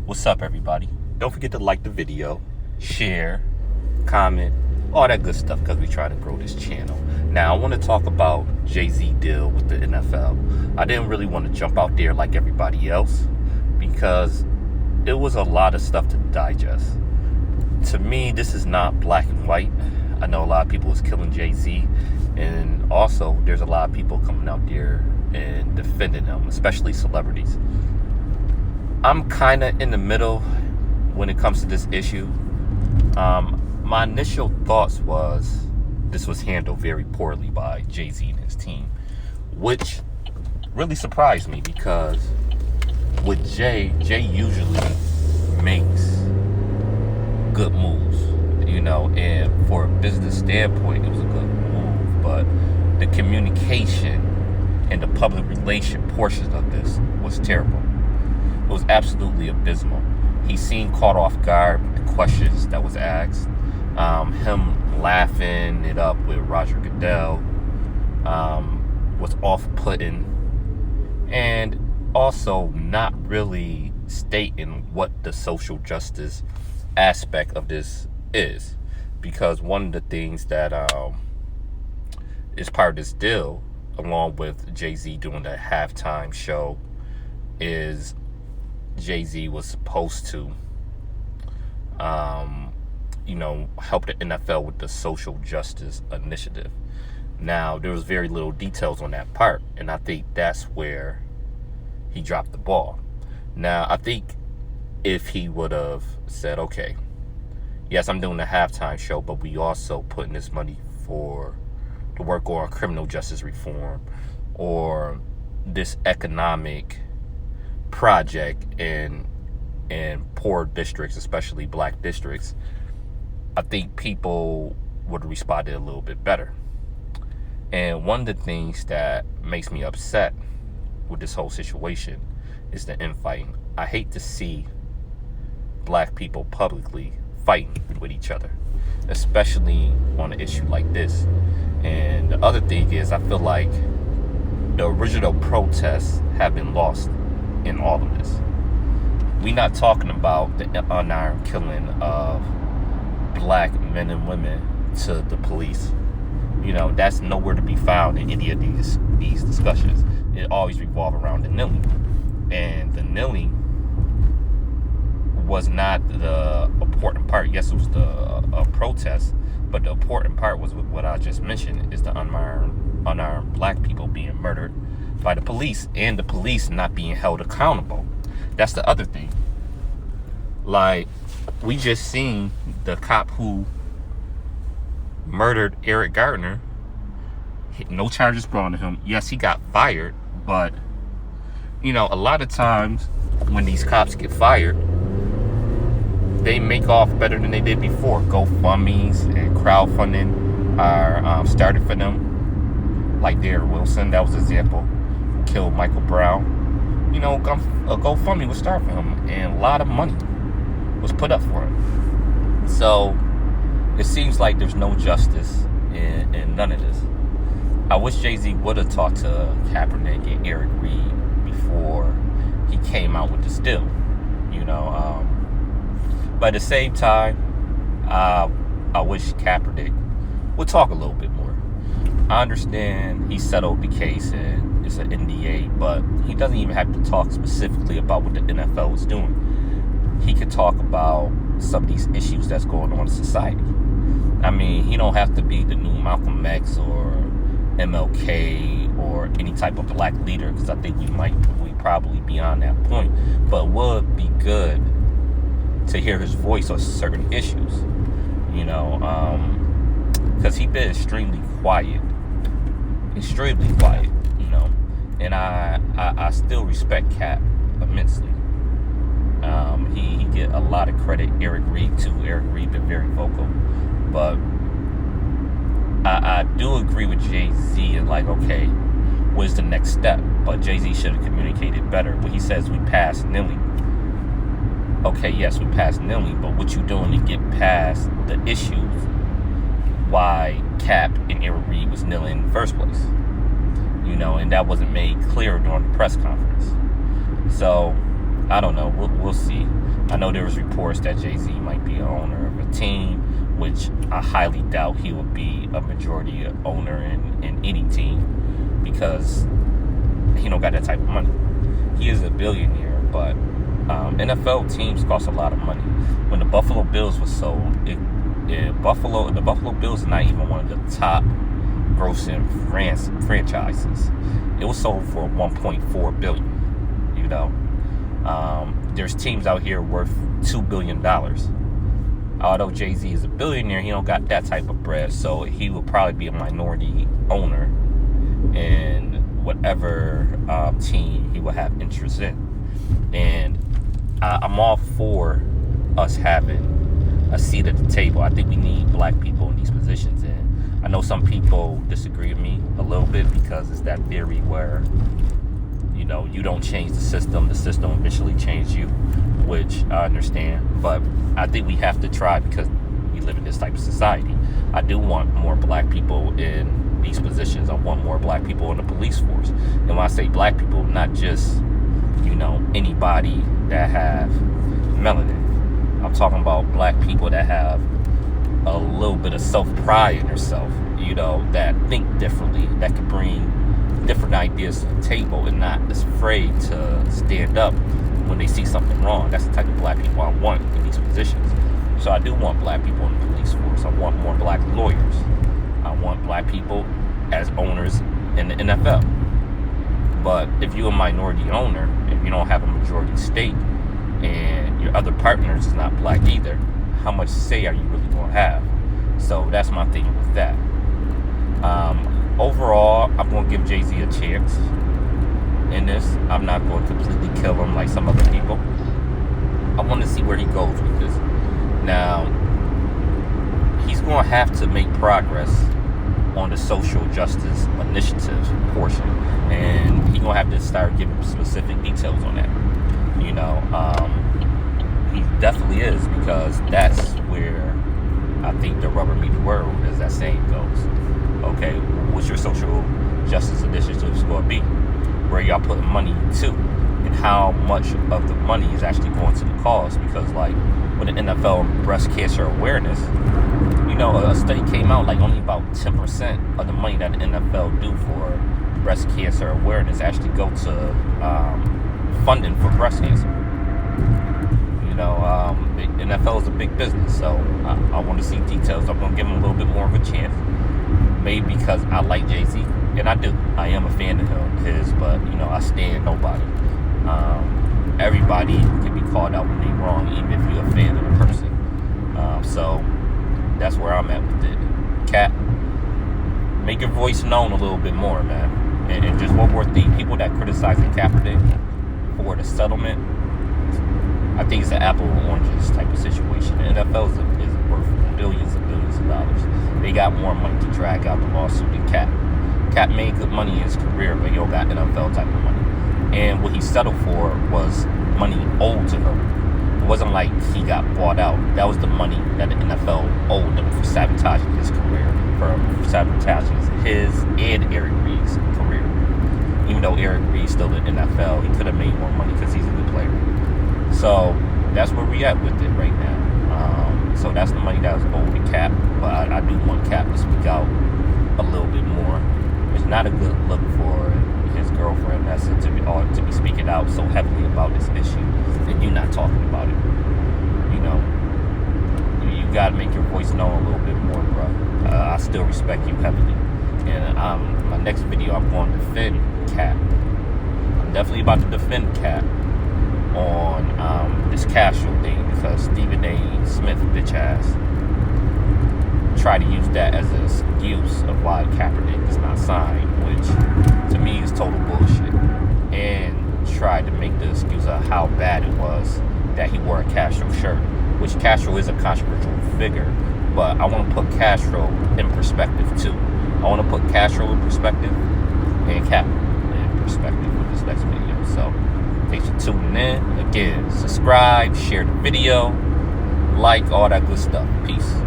What's up, everybody? Don't forget to like the video, share, comment, all that good stuff, because we try to grow this channel. Now, I want to talk about Jay-Z deal with the NFL. I didn't really want to jump out there like everybody else because it was a lot of stuff to digest. To me, this is not black and white. I know a lot of people is killing Jay-Z, and also there's a lot of people coming out there and defending him, especially celebrities. I'm kind of in the middle when it comes to this issue. My initial thoughts was this was handled very poorly by Jay-Z and his team, which really surprised me because with Jay usually makes good moves, and for a business standpoint, it was a good move, but the communication and the public relation portion of this was terrible. It was absolutely abysmal. He seemed caught off guard with the questions that was asked. Him laughing it up with Roger Goodell was off-putting, and also not really stating what the social justice aspect of this is, because one of the things that is part of this deal, along with Jay-Z doing the halftime show, is Jay-Z was supposed to help the NFL with the social justice initiative. Now, there was very little details on that part, and I think that's where he dropped the ball. Now, I think if he would have said, okay, yes, I'm doing the halftime show, but we also putting this money to work on criminal justice reform or this economic project in poor districts, especially black districts, I think people would have responded a little bit better. And one of the things that makes me upset with this whole situation is the infighting. I hate to see black people publicly fighting with each other, especially on an issue like this. And the other thing is, I feel like the original protests have been lost in all of this. We're not talking about the unarmed killing of black men and women to the police. That's nowhere to be found in any of these discussions. It always revolves around the kneeling. And the kneeling was not the important part. Yes, it was the protest, but the important part was what I just mentioned, is the unarmed black people being murdered by the police, and the police not being held accountable. That's the other thing. Like, we just seen the cop who murdered Eric Gardner, no charges brought to him. Yes, he got fired, but a lot of times when these cops get fired, they make off better than they did before. GoFundMes and crowdfunding are started for them. Like Darren Wilson, that was an example, who killed Michael Brown. A GoFundMe was started for him, and a lot of money was put up for him. So it seems like there's no justice in none of this. I wish Jay-Z would have talked to Kaepernick and Eric Reid before he came out with this deal. But at the same time, I wish Kaepernick would talk a little bit more. I understand he settled the case and it's an NDA, but he doesn't even have to talk specifically about what the NFL is doing. He could talk about some of these issues that's going on in society. I mean, he don't have to be the new Malcolm X or MLK or any type of black leader, because I think we probably beyond that point. But it would be good to hear his voice on certain issues, because he's been extremely quiet, and I still respect Cap immensely. He get a lot of credit. Eric Reid too. Eric Reid been very vocal, but I do agree with Jay-Z and like, okay, what's the next step? But Jay-Z should have communicated better. When he says we passed kneeling, okay, yes, we passed kneeling, but what you doing to get past the issues why Cap and Eric Reid was kneeling in the first place? And that wasn't made clear during the press conference. So I don't know. We'll see. I know there was reports that Jay-Z might be an owner of a team, which I highly doubt he would be a majority owner in any team, because he don't got that type of money. He is a billionaire, but NFL teams cost a lot of money. When the Buffalo Bills was sold, the Buffalo Bills are not even one of the top grossing franchises. It was sold for $1.4 billion. You know, there's teams out here worth $2 billion. Although Jay-Z is a billionaire, he don't got that type of bread, so he will probably be a minority owner in whatever team he will have interest in. And I'm all for us having a seat at the table. I think we need black people in these positions, and I know some people disagree with me a little bit, because it's that theory where, you know, you don't change the system eventually changes you, which I understand, but I think we have to try, because we live in this type of society. I do want more black people in these positions. I want more black people in the police force. And when I say black people, not just, you know, anybody that have melanin. I'm talking about black people that have a little bit of self-pride in themselves, you know, that think differently, that can bring different ideas to the table and not as afraid to stand up when they see something wrong. That's the type of black people I want in these positions. So I do want black people in the police force. I want more black lawyers. I want black people as owners in the NFL. But if you're a minority owner, if you don't have a majority stake, and your other partners is not black either, how much say are you really going to have? So that's my thing with that. Overall, I'm going to give Jay-Z a chance in this. I'm not going to completely kill him like some other people. I want to see where he goes with this. Now, he's going to have to make progress on the social justice initiatives portion, and he's going to have to start giving specific details on that. You know, he definitely is, because that's where I think the rubber meets the road, as that saying goes. Okay, what's your social justice initiatives going to be? Where y'all putting money to, and how much of the money is actually going to the cause? Because, like, with the NFL breast cancer awareness, you know, a study came out, like, only about 10% of the money that the NFL do for breast cancer awareness actually go to funding for breast cancer. You know, the NFL is a big business, so I want to see details. I'm going to give him a little bit more of a chance. Maybe because I like Jay-Z, and I do. I am a fan of his, but, you know, I stand nobody. Everybody can be called out when they're wrong, even if you're a fan of the person. So that's where I'm at with it. Cap, make your voice known a little bit more, man. And just one more thing, people that criticize Kaepernick for the settlement, I think it's an apple and oranges type of situation. The NFL is worth billions and billions of dollars. They got more money to drag out the lawsuit than Cap. Cap made good money in his career, but he don't got NFL type of money. And what he settled for was money owed to him. It wasn't like he got bought out. That was the money that the NFL owed him for sabotaging his career, for sabotaging his and Eric Reid's career. Even though Eric Reid's still in the NFL, he could have made more money because he's a good player. So that's where we at with it right now. So that's the money that was owed to Cap, but I do want Cap to speak out a little bit more. It's not a good look for his girlfriend to be speaking out so heavily about this issue, and you not talking about it. You know, you got to make your voice known a little bit more, bro. I still respect you heavily, and my next video I'm going to defend Cap. I'm definitely about to defend Cap on this Castro thing, because Stephen A. Smith, bitch ass, tried to use that as an excuse of why Kaepernick is not signed, which to me is total bullshit, and tried to make the excuse of how bad it was that he wore a Castro shirt, which Castro is a controversial figure, but I want to put Castro in perspective too. I want to put Castro in perspective and Cap in perspective with this next video. So thanks for tuning in. Again, subscribe, share the video, like, all that good stuff. Peace.